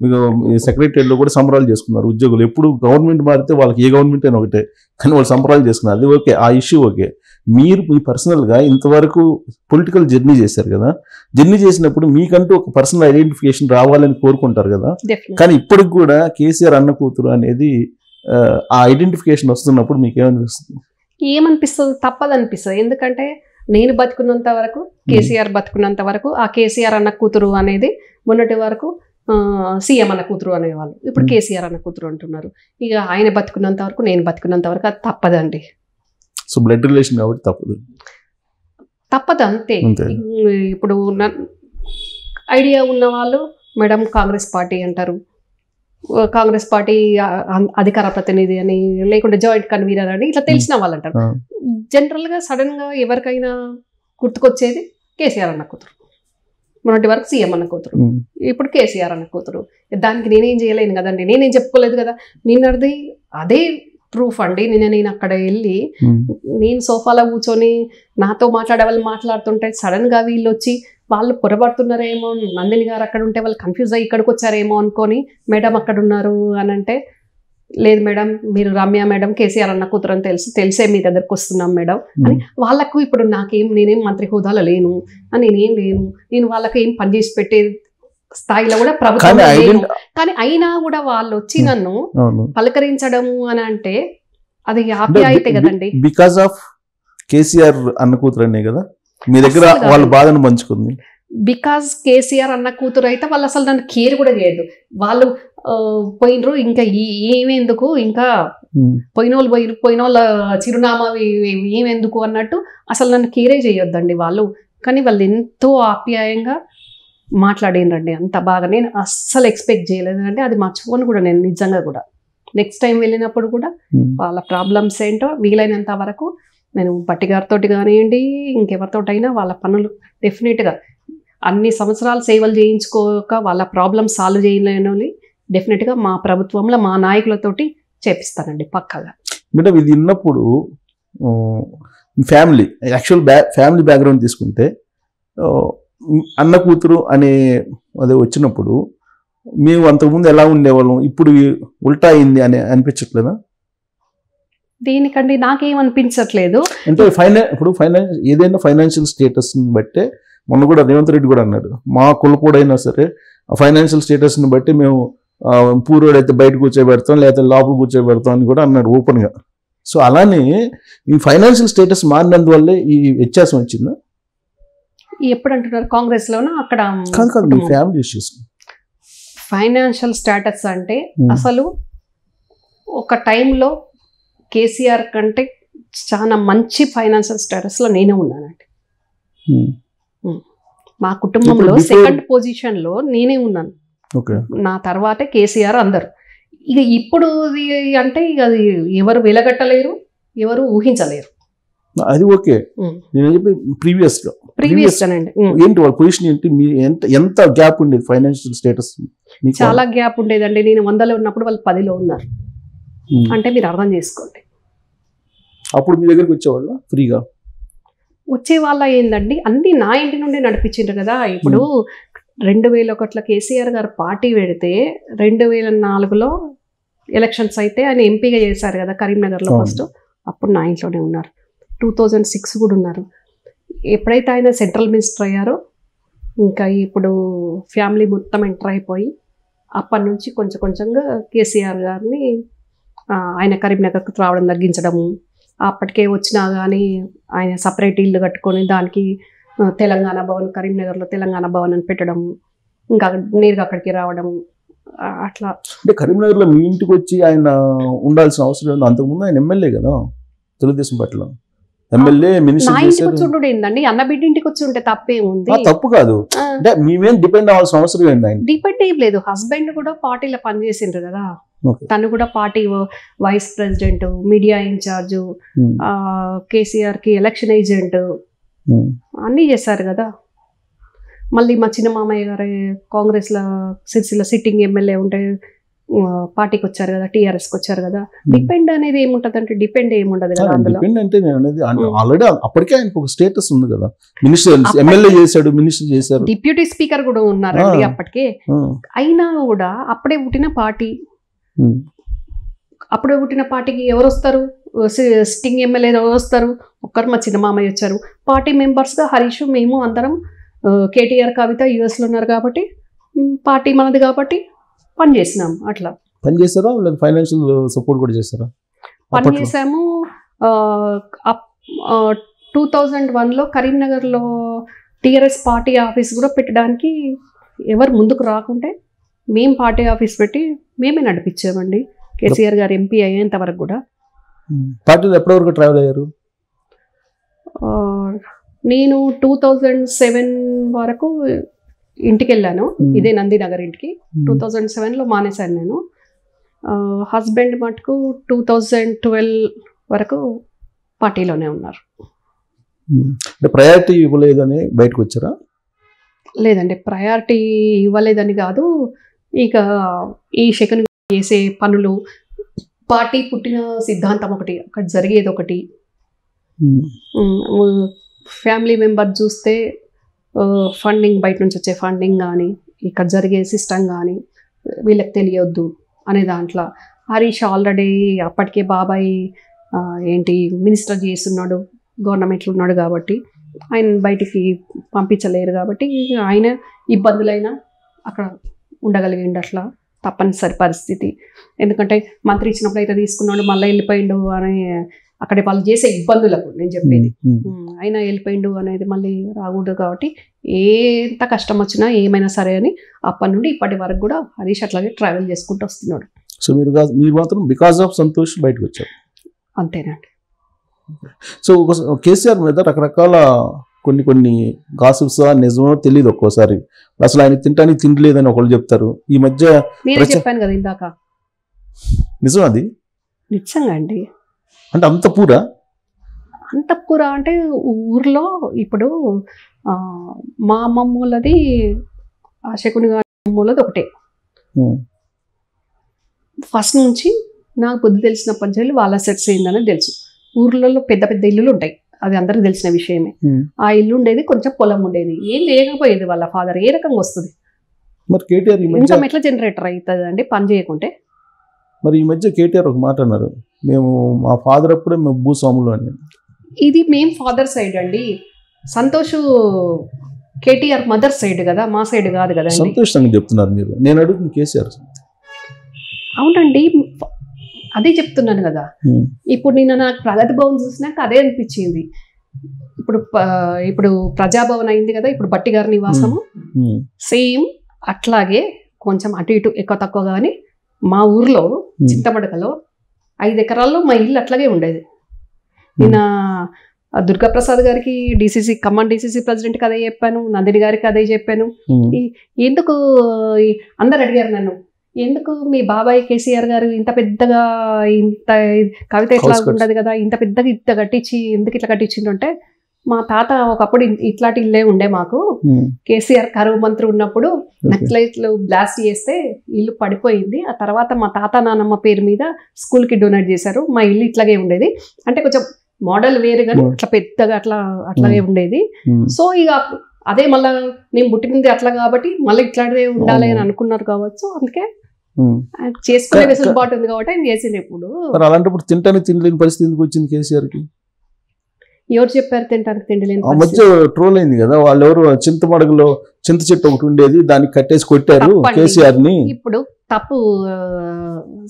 మీకు సెక్రటరీలో కూడా సంబరాలు చేసుకున్నారు ఉద్యోగులు. ఎప్పుడు గవర్నమెంట్ మారితే వాళ్ళకి ఏ గవర్నమెంట్ అయినా ఒకటే, కానీ వాళ్ళు సంబరాలు చేసుకున్నారు. అది ఓకే, ఆ ఇష్యూ ఓకే. మీరు మీ పర్సనల్గా ఇంతవరకు పొలిటికల్ జర్నీ చేశారు కదా, జర్నీ చేసినప్పుడు మీకంటూ ఒక పర్సనల్ ఐడెంటిఫికేషన్ రావాలని కోరుకుంటారు కదా. కానీ ఇప్పటికి కూడా కేసీఆర్ అన్న కూతురు అనేది ఆ ఐడెంటిఫికేషన్ వస్తున్నప్పుడు మీకు ఏమనిపిస్తుంది? ఏమనిపిస్తుంది? తప్పదనిపిస్తుంది. ఎందుకంటే నేను బతుకున్నంత వరకు, కేసీఆర్ బతుకున్నంత వరకు ఆ కేసీఆర్ అన్న కూతురు అనేది మొన్నటి వరకు సీఎం అన్న కూతురు అనేవాళ్ళు, ఇప్పుడు కేసీఆర్ అన్న కూతురు అంటున్నారు. ఇక ఆయన బతుకున్నంత వరకు, నేను బతుకున్నంత వరకు అది తప్పదండి. సో బ్లడ్ రిలేషన్ కాబట్టి తప్పదు అంతే. ఇప్పుడు ఐడియా ఉన్న వాళ్ళు మేడం కాంగ్రెస్ పార్టీ అంటారు, కాంగ్రెస్ పార్టీ అధికార ప్రతినిధి అని, లేకుంటే జాయింట్ కన్వీనర్ అని, ఇట్లా తెలిసిన వాళ్ళు అంటారు. జనరల్గా సడన్గా ఎవరికైనా గుర్తుకొచ్చేది కేసీఆర్ అన్న కూతురు. మొన్నటి వరకు సీఎం అన్న కూతురు, ఇప్పుడు కేసీఆర్ అన్న కూతురు. దానికి నేనేం చేయలేను కదండి, నేనేం చెప్పుకోలేదు కదా. నిన్నది అదే ప్రూఫ్ అండి. నేను అక్కడ వెళ్ళి నేను సోఫాలో కూర్చొని నాతో మాట్లాడే వాళ్ళు మాట్లాడుతుంటే సడన్గా వీళ్ళు వచ్చి వాళ్ళు పొరపడుతున్నారేమో, నందిని గారు అక్కడ ఉంటే వాళ్ళు కన్ఫ్యూజ్ అయ్యి ఇక్కడికి వచ్చారేమో అనుకొని మేడం అక్కడ ఉన్నారు అని అంటే, లేదు మేడం మీరు రమ్య మేడం కేసీఆర్ అన్న కూతురు అని తెలిసే మీ దగ్గరకు వస్తున్నాం మేడం అని. వాళ్ళకు ఇప్పుడు నేనేం మంత్రి హోదాలో లేను అని, నేనేం లేను, నేను వాళ్ళకి ఏం పనిచేసి పెట్టే స్థాయిలో కూడా ప్రభుత్వం లేను. కానీ అయినా కూడా వాళ్ళు వచ్చి నన్ను పలకరించడము అని అంటే అది ఆప్యాయతే కదండి. బికాస్ ఆఫ్ కేసీఆర్ అన్న కూతురు అనే కదా మీ దగ్గర వాళ్ళ బాధను పంచుకుంది. బికాజ్ కేసీఆర్ అన్న కూతురు అయితే వాళ్ళు అసలు నన్ను కేర్ కూడా చేయదు. వాళ్ళు పోయినరు, ఇంకా ఏమెందుకు, ఇంకా పోయిన వాళ్ళ చిరునామా ఏమెందుకు అన్నట్టు అసలు నన్ను కేరే చేయొద్దండి వాళ్ళు. కానీ వాళ్ళు ఎంతో ఆప్యాయంగా మాట్లాడినండి, అంత బాగా. నేను అస్సలు ఎక్స్పెక్ట్ చేయలేదు అంటే అది మర్చిపోను కూడా నేను నిజంగా కూడా. నెక్స్ట్ టైం వెళ్ళినప్పుడు కూడా వాళ్ళ ప్రాబ్లమ్స్ ఏంటో వీలైనంత వరకు నేను బట్టి గారితో కానివ్వండి, ఇంకెవరితోటైనా వాళ్ళ పనులు డెఫినెట్గా అన్ని సంవత్సరాలు సేవలు చేయించుకోక వాళ్ళ ప్రాబ్లమ్స్ సాల్వ్ చేయలేని డెఫినెట్గా మా ప్రభుత్వంలో మా నాయకులతోటి చేపిస్తానండి పక్కగా. మేడం ఇది విన్నప్పుడు ఫ్యామిలీ ఫ్యామిలీ బ్యాక్గ్రౌండ్ తీసుకుంటే అన్న కూతురు అనే అదే వచ్చినప్పుడు మేము అంతకుముందు ఎలా ఉండేవాళ్ళం, ఇప్పుడు ఉల్టా అయింది అని అనిపించట్లేదా? దీనికండి నాకేమనిపించట్లేదు. అంటే ఇప్పుడు ఏదైనా ఫైనాన్షియల్ స్టేటస్ని బట్టే, మొన్న కూడా రేవంత్ రెడ్డి కూడా అన్నాడు, మా కులపోడైనా సరే ఫైనాన్షియల్ స్టేటస్ని బట్టి మేము పూర్వడైతే బయట కూర్చోబెడతాం లేకపోతే లోపల కూర్చోబెడతాం అని కూడా అన్నాడు ఓపెన్గా. సో అలానే ఈ ఫైనాన్షియల్ స్టేటస్ మారినందువల్లే ఈ వ్యత్యాసం వచ్చిందా? ఎప్పుడు అంటున్నారు? కాంగ్రెస్లోనా అక్కడ? కాదు, మీ ఫ్యామిలీ ఇష్యూస్. ఫైనాన్షియల్ స్టేటస్ అంటే అసలు ఒక టైంలో కేసీఆర్ కంటే చాలా మంచి ఫైనాన్షియల్ స్టేటస్లో నేనే ఉన్నానండి. మా కుటుంబంలో సెకండ్ పొజిషన్లో నేనే ఉన్నాను. నా తర్వాతే కేసీఆర్ అందరు. ఇక ఇప్పుడు అంటే ఇక అది ఎవరు వెలగట్టలేరు, ఎవరు ఊహించలేరు. అది ఓకే. నేను చెప్పి ప్రీవియస్ అండి ఏంటి వాళ్ళ పొజిషన్ ఏంటి, ఎంత గ్యాప్ ఉండేది ఫైనాన్షియల్ స్టేటస్? చాలా గ్యాప్ ఉండేదండి. నేను 100లో ఉన్నప్పుడు వాళ్ళు 10లో ఉన్నారు అంటే మీరు అర్థం చేసుకోండి. అప్పుడు మీ దగ్గరికి వచ్చేవాళ్ళ ఫ్రీగా వచ్చే వాళ్ళ ఏందండి, అన్ని నా ఇంటి నుండి నడిపించిండ్రు కదా. ఇప్పుడు 2001లో కేసీఆర్ గారు పార్టీ పెడితే 2004లో ఎలక్షన్స్ అయితే ఆయన ఎంపీగా చేశారు కదా కరీంనగర్లో ఫస్ట్. అప్పుడు నా ఇంట్లోనే ఉన్నారు. 2006 కూడా ఉన్నారు. ఎప్పుడైతే ఆయన సెంట్రల్ మినిస్టర్ అయ్యారో ఇంకా ఇప్పుడు ఫ్యామిలీ మొత్తం ఎంటర్ అయిపోయి అప్పటి నుంచి కొంచెం కొంచెంగా కేసీఆర్ గారిని ఆయన కరీంనగర్కి రావడం తగ్గించడము, అప్పటికే వచ్చినా కానీ ఆయన సపరేట్ ఇల్లు కట్టుకొని దానికి తెలంగాణ భవన్, కరీంనగర్లో తెలంగాణ భవన్ అని పెట్టడం, ఇంకా నేరుగా అక్కడికి రావడం అట్లా. అంటే కరీంనగర్లో మీ ఇంటికి వచ్చి ఆయన ఉండాల్సిన అవసరం ఉంది. అంతకుముందు ఆయన ఎమ్మెల్యే కదా తెలుగుదేశం పార్టీలో, ఎమ్మెల్యే మినిస్టర్ ఏందండి, అన్న బిడ్డ ఇంటికి వచ్చి ఉంటే తప్పేముంది? తప్పు కాదు. అంటే మేమేం డిపెండ్ అవ్వాల్సిన అవసరం ఏంది? ఆయన డిపెండ్ ఏం లేదు. హస్బెండ్ కూడా పార్టీలో పనిచేసిండ్రు కదా, తను కూడా party vice president, media in charge, KCR కి ఎలక్షన్ ఏజెంట్ అన్నీ చేశారు కదా. మళ్ళీ మా చిన్న మామయ్య గారు కాంగ్రెస్లో సిరిసిల్ల సిట్టింగ్ ఎమ్మెల్యే ఉంటే పార్టీకి వచ్చారు కదా, టీఆర్ఎస్కి వచ్చారు కదా, డిపెండ్ అనేది ఏముంటది అంటే డిపెండ్ ఏముండదు కదా అందులో. డిపెండ్ అంటే నేను అనేది ఆల్రెడీ అప్పటికే ఆయనకు ఒక స్టేటస్ ఉంది కదా, మినిస్టర్ ఎమ్మెల్యే చేశాడు, మినిస్టర్ చేశారు, డిప్యూటీ స్పీకర్ కూడా ఉన్నారండి అప్పటికే. అయినా కూడా అప్పుడే పుట్టిన పార్టీ, అప్పుడే పుట్టిన పార్టీకి ఎవరు వస్తారు, సిట్టింగ్ ఎమ్మెల్యే ఎవరు వస్తారు, ఒక్కరు మా చిన్న మామయ్య వచ్చారు. పార్టీ మెంబర్స్గా హరీష్ మేము అందరం, కేటీఆర్ కవిత యుఎస్లో ఉన్నారు కాబట్టి పార్టీ మనది కాబట్టి పని చేసినాం. అట్లా పని చేస్తారా లేదా ఫైనాన్షియల్ సపోర్ట్ కూడా చేస్తారా? పని చేసాము. 2001లో కరీంనగర్లో టీఆర్ఎస్ పార్టీ ఆఫీస్ కూడా పెట్టడానికి ఎవరు ముందుకు రాకుంటే మేము పార్టీ ఆఫీస్ పెట్టి మేమే నడిపించామండి. కేసీఆర్ గారు ఎంపీ అయ్యేంత వరకు కూడా. పార్టీలో ఎప్పటి వరకు ట్రావెల్ అయ్యారు? నేను 2007 వరకు ఇంటికి వెళ్ళాను, ఇదే నందినగర్ ఇంటికి. 2007లో మానేశాను నేను. హస్బెండ్ మటుకు 2012 వరకు పార్టీలోనే ఉన్నారు. ప్రయారిటీ ఇవ్వలేదని బయటకు వచ్చారా? లేదండి, ప్రయారిటీ ఇవ్వలేదని కాదు, ఇక ఈ శకుని చేసే పనులు, పార్టీ పుట్టిన సిద్ధాంతం ఒకటి, అక్కడ జరిగేది ఒకటి, ఫ్యామిలీ మెంబర్ చూస్తే ఫండింగ్, బయట నుంచి వచ్చే ఫండింగ్ కానీ ఇక్కడ జరిగే సిస్టమ్ కానీ వీళ్ళకి తెలియొద్దు అనే దాంట్లో హరీష్ ఆల్రెడీ అప్పటికే బాబాయ్ ఏంటి మినిస్టర్ చేస్తున్నాడు, గవర్నమెంట్లో ఉన్నాడు కాబట్టి ఆయన బయటికి పంపించలేరు కాబట్టి ఆయన ఇబ్బందులైనా అక్కడ ఉండగలిగిండు. అట్లా తప్పనిసరి పరిస్థితి. ఎందుకంటే మంత్రి ఇచ్చినప్పుడు అయితే తీసుకున్నాడు, మళ్ళీ వెళ్ళిపోయిండు అని అక్కడ వాళ్ళు చేసే ఇబ్బందులకు నేను చెప్పేది. ఆయన వెళ్ళిపోయిండు అనేది మళ్ళీ రాకూడదు కాబట్టి ఎంత కష్టం వచ్చినా ఏమైనా సరే అని అప్పటి నుండి ఇప్పటి వరకు కూడా హరీష్ అట్లాగే ట్రావెల్ చేసుకుంటూ వస్తున్నాడు. సో మీరు మాత్రం బికాస్ ఆఫ్ సంతోష్ బయటకు వచ్చారు అంతేనండి. సో కేసీఆర్ మీద రకరకాల కొన్ని గాసిప్స్ నిజమో తెలియదు ఒక్కోసారి. అసలు ఆయన తినడానికి తిండి లేదని ఒకళ్ళు చెప్తారు. ఈ మధ్య నేను చెప్పాను కదా ఇందాక, నిజం అది? నిజంగా అండి. అంటే అంతఃపుర అంటే ఊర్లో ఇప్పుడు మా అమ్మమ్మలది ఆ శకుని గారి అమ్మలది ఒకటే. ఫస్ట్ నుంచి నాకు బుద్ధి తెలిసినప్పటి నుంచి వాళ్ళ సెట్స్ ఏందని తెలుసు. ఊర్లలో పెద్ద పెద్ద ఇల్లులు ఉంటాయి, అది అందరికి తెలిసిన విషయమే. ఆ ఇల్లు ఉండేది, కొంచెం పొలం ఉండేది, ఏం చేయకపోయేది వాళ్ళ ఫాదర్. ఏ రకంగా వస్తుంది మరి కేటీఆర్ ఇన్కమ్ ఎట్లా జనరేటర్ అవుతుంది అండి పని చేయకుంటే? మరి ఈ మధ్య కేటీఆర్ ఒక మాట అన్నారు, మేము మా ఫాదర్ అప్పుడే మేము భూస్వాములు అని. ఇది మేము ఫాదర్ సైడ్ అండి, సంతోష్ కేటీఆర్ మదర్ సైడ్ కదా, మా సైడ్ కాదు కదా. సంతోష్ సంగతి చెప్తున్నారు మీరు, నేను అడుగుతుంది కేసీఆర్. అవునండి, అదే చెప్తున్నాను కదా. ఇప్పుడు నిన్న నాకు ప్రగతి భవన్ చూసినాక అదే అనిపించింది. ఇప్పుడు ప్రజాభవన్ అయింది కదా, ఇప్పుడు బట్టి గారి నివాసము సేమ్ అట్లాగే, కొంచెం అటు ఇటు ఎక్కువ తక్కువ. కానీ మా ఊర్లో చింతమడకలో 5 ఎకరాల్లో మా ఇల్లు అట్లాగే ఉండేది. నిన్న దుర్గాప్రసాద్ గారికి ఖమ్మం డిసిసి ప్రెసిడెంట్కి అదే చెప్పాను, నందిని గారికి అదే చెప్పాను. ఎందుకు అందరు అడిగారు నన్ను, ఎందుకు మీ బాబాయ్ కేసీఆర్ గారు ఇంత పెద్దగా, ఇంత కవిత ఎట్లా ఉండదు కదా, ఇంత పెద్దగా ఇంత కట్టించి ఎందుకు ఇట్లా కట్టించిందంటే, మా తాత ఒకప్పుడు ఇట్లాంటి ఇల్లే ఉండే మాకు. కేసీఆర్ కరువు మంత్రి ఉన్నప్పుడు నక్సలైట్లు బ్లాస్ట్ చేస్తే ఇల్లు పడిపోయింది. ఆ తర్వాత మా తాత నానమ్మ పేరు మీద స్కూల్కి డొనేట్ చేశారు. మా ఇల్లు ఇట్లాగే ఉండేది, అంటే కొంచెం మోడల్ వేరు కానీ అట్లా పెద్దగా అట్లాగే ఉండేది. సో ఇక అదే మళ్ళా నేను పుట్టింది అట్లా కాబట్టి మళ్ళీ ఇట్లాంటిదే ఉండాలి అని అనుకున్నారు కావచ్చు. అందుకే చేసుకునే వెసులుబాటు ఉంది కాబట్టి ఆయన చేసింది. ఇప్పుడు అలాంటప్పుడు తింటానికి తినలేని పరిస్థితి ఎందుకు వచ్చింది కేసీఆర్కి? ఎవరు చెప్పారు తింటానికి తిండి లేని? మధ్య ట్రోల్ అయింది కదా, వాళ్ళు ఎవరు చింతమడగలో చింత చెట్టు ఒకటి ఉండేది, దాన్ని కట్టేసి కొట్టారు కేసీఆర్ ని. ఇప్పుడు తప్పు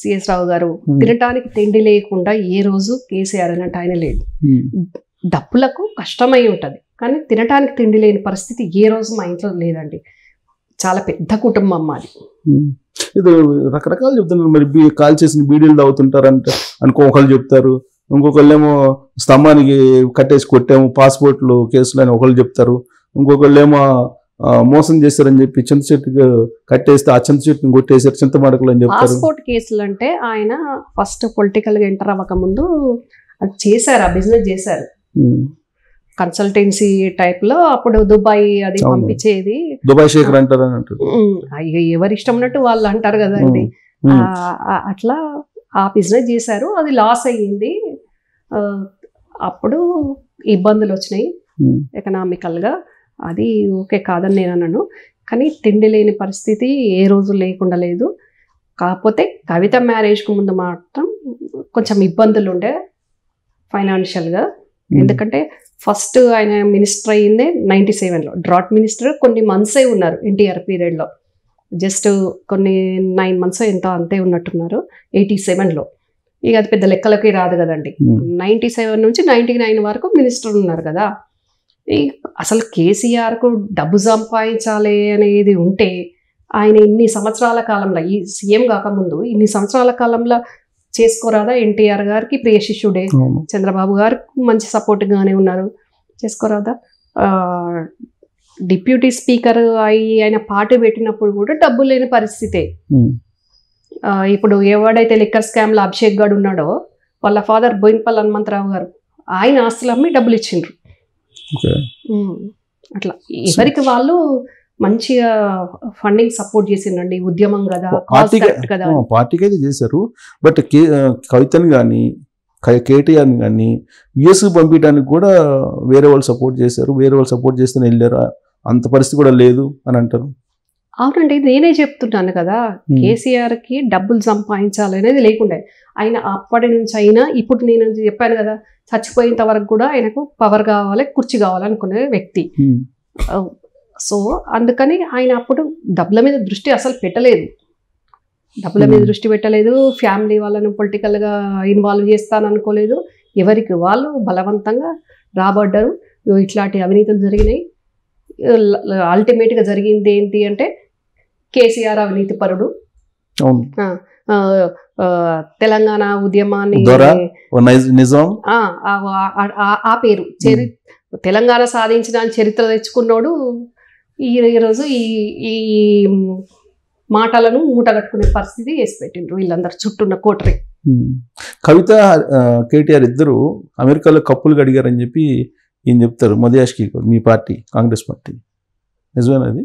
సిఎస్ రావు గారు, తినటానికి తిండి లేకుండా ఏ రోజు కేసీఆర్ అన్నట్టు ఆయన లేదు. డబ్బులకు కష్టమై ఉంటది కానీ తినటానికి తిండి లేని పరిస్థితి ఏ రోజు మా ఇంట్లో లేదండి. చాలా పెద్ద కుటుంబం మాది. ఇది రకరకాలు చెప్తున్నారు. మరి కాల్ చేసిన బీడీలు తాగుతుంటారంట ఒకళ్ళు చెప్తారు, ఇంకొకళ్ళేమో స్తంభానికి కట్టేసి కొట్టాము పాస్పోర్ట్లు కేసులు అని ఒకళ్ళు చెప్తారు, ఇంకొకళ్ళేమో మోసం చేశారని చెప్పి చింత చెట్టుకు కట్టేస్తే ఆ చింత చెట్టుని కొట్టేసారు చింతమడకలు అని చెప్తారు. పాస్పోర్ట్ కేసులు అంటే ఆయన ఫస్ట్ పొలిటికల్ గా ఎంటర్ అవ్వక ముందు అది చేశారు, ఆ బిజినెస్ చేశారు కన్సల్టెన్సీ టైప్ లో. అప్పుడు దుబాయ్ అది పంపించేది, దుబాయ్ శేఖర్ అంటారు. ఎవరి ఇష్టం ఉన్నట్టు వాళ్ళు అంటారు కదండి. అట్లా ఆ బిజినెస్ చేశారు, అది లాస్ అయ్యింది. అప్పుడు ఇబ్బందులు వచ్చినాయి ఎకనామికల్గా, అది ఓకే కాదని నేను అన్నాను. కానీ తిండి లేని పరిస్థితి ఏ రోజు లేకుండా లేదు. కాకపోతే కవిత మ్యారేజ్కు ముందు మాత్రం కొంచెం ఇబ్బందులు ఉండే ఫైనాన్షియల్గా. ఎందుకంటే ఫస్ట్ ఆయన మినిస్టర్ అయ్యిందే 97లో, డ్రాట్ మినిస్టర్ కొన్ని మంత్సే ఉన్నారు ఎన్టీఆర్ పీరియడ్లో, జస్ట్ కొన్ని 9 months ఎంతో అంతే ఉన్నట్టున్నారు 87లో. ఇక అది పెద్ద లెక్కలకి రాదు కదండి. 97 నుంచి 99 వరకు మినిస్టర్ ఉన్నారు కదా. అసలు కేసీఆర్కు డబ్బు సంపాదించాలి అనేది ఉంటే ఆయన ఇన్ని సంవత్సరాల కాలంలో, ఈ సీఎం కాకముందు ఇన్ని సంవత్సరాల కాలంలో చేసుకోరాదా? ఎన్టీఆర్ గారికి ప్రియ శిష్యుడే, చంద్రబాబు గారికి మంచి సపోర్ట్గానే ఉన్నారు, చేసుకోరాదా? డిప్యూటీ స్పీకర్ ఆయన పార్టీ పెట్టినప్పుడు కూడా డబ్బు లేని పరిస్థితే. ఇప్పుడు ఎవడైతే లిక్కర్ స్కామ్లో అభిషేక్ గారు ఉన్నాడో వాళ్ళ ఫాదర్ బోయినపల్లి హనుమంతరావు గారు, ఆయన ఆస్తులు అమ్మి డబ్బులు ఇచ్చిండ్రు. అట్లా ఎవరికి వాళ్ళు మంచిగా ఫండింగ్ సపోర్ట్ చేసిండండి. ఉద్యమం కదా, పార్టీకి అయితే చేశారు. బట్ కవితని కానీ కేటీఆర్ని కానీ యుఎస్కి పంపించడానికి కూడా వేరే వాళ్ళు సపోర్ట్ చేశారు, వేరే వాళ్ళు సపోర్ట్ చేస్తేనే వెళ్ళారు, అంత పరిస్థితి కూడా లేదు అని అంటారు. అవునండి, నేనే చెప్తున్నాను కదా, కేసీఆర్కి డబ్బులు సంపాదించాలి అనేది లేకుండే. ఆయన అప్పటి నుంచి అయినా, ఇప్పుడు నేను చెప్పాను కదా, చచ్చిపోయేంత వరకు కూడా ఆయనకు పవర్ కావాలి, కుర్చీ కావాలనుకునే వ్యక్తి. సో అందుకని ఆయన అప్పుడు డబ్బుల మీద దృష్టి అసలు పెట్టలేదు, ఫ్యామిలీ వాళ్ళను పొలిటికల్గా ఇన్వాల్వ్ చేస్తాననుకోలేదు. ఎవరికి వాళ్ళు బలవంతంగా రాబడ్డారు. ఇట్లాంటి అవినీతులు జరిగినాయి. అల్టిమేట్గా జరిగింది ఏంటి అంటే కేసీఆర్ అవినీతి పరుడు, తెలంగాణ ఉద్యమాన్ని ఆ పేరు తెలంగాణ సాధించిన చరిత్ర తెచ్చుకున్నాడు. ఈరోజు ఈ మాటలను మూటగట్టుకునే పరిస్థితి వేసి పెట్టిండ్రు వీళ్ళందరూ చుట్టూన్న కోటరీ. కవిత కేటీఆర్ ఇద్దరు అమెరికాలో కప్పులు అడిగారని చెప్పి ఏం చెప్తారు మధుయాష్కి, మీ పార్టీ కాంగ్రెస్ పార్టీ, నిజమేనా అది?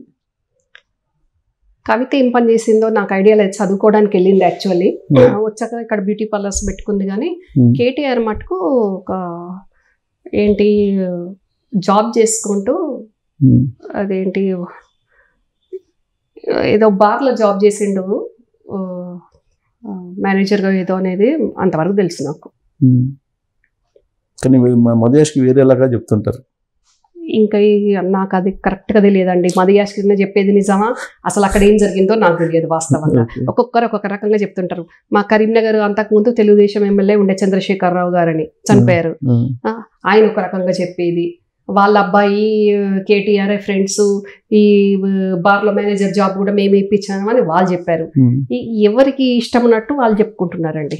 కవిత ఏం పని చేసిందో నాకు ఐడియా లేదు, చదువుకోవడానికి వెళ్ళింది యాక్చువల్లీ. వచ్చాక ఇక్కడ బ్యూటీ పార్లర్స్ పెట్టుకుంది. కానీ కేటీఆర్ మటుకు ఒక ఏంటి జాబ్ చేసుకుంటూ, అదేంటి ఏదో బార్లో జాబ్ చేసిండు మేనేజర్గా ఏదో అనేది అంతవరకు తెలుసు నాకు. కానీ మధుయాష్కి వేరేలాగా చెప్తుంటారు. ఇంకా నాకు అది కరెక్ట్గా తెలియదండి. మధుయాష్కి చెప్పేది నిజమా, అసలు అక్కడ ఏం జరిగిందో నాకు తెలియదు వాస్తవంగా. ఒక్కొక్కరు ఒక్కొక్క రకంగా చెప్తుంటారు. మా కరీంనగర్ అంతకుముందు తెలుగుదేశం ఎమ్మెల్యే ఉండే చంద్రశేఖరరావు గారని చనిపోయారు, ఆయన ఒక రకంగా చెప్పేది. వాళ్ళ అబ్బాయి కేటీఆర్ ఫ్రెండ్స్ ఈ బార్లో మేనేజర్ జాబ్ కూడా మేము ఇప్పించాము అని వాళ్ళు చెప్పారు. ఎవరికి ఇష్టం ఉన్నట్టు వాళ్ళు చెప్పుకుంటున్నారండి.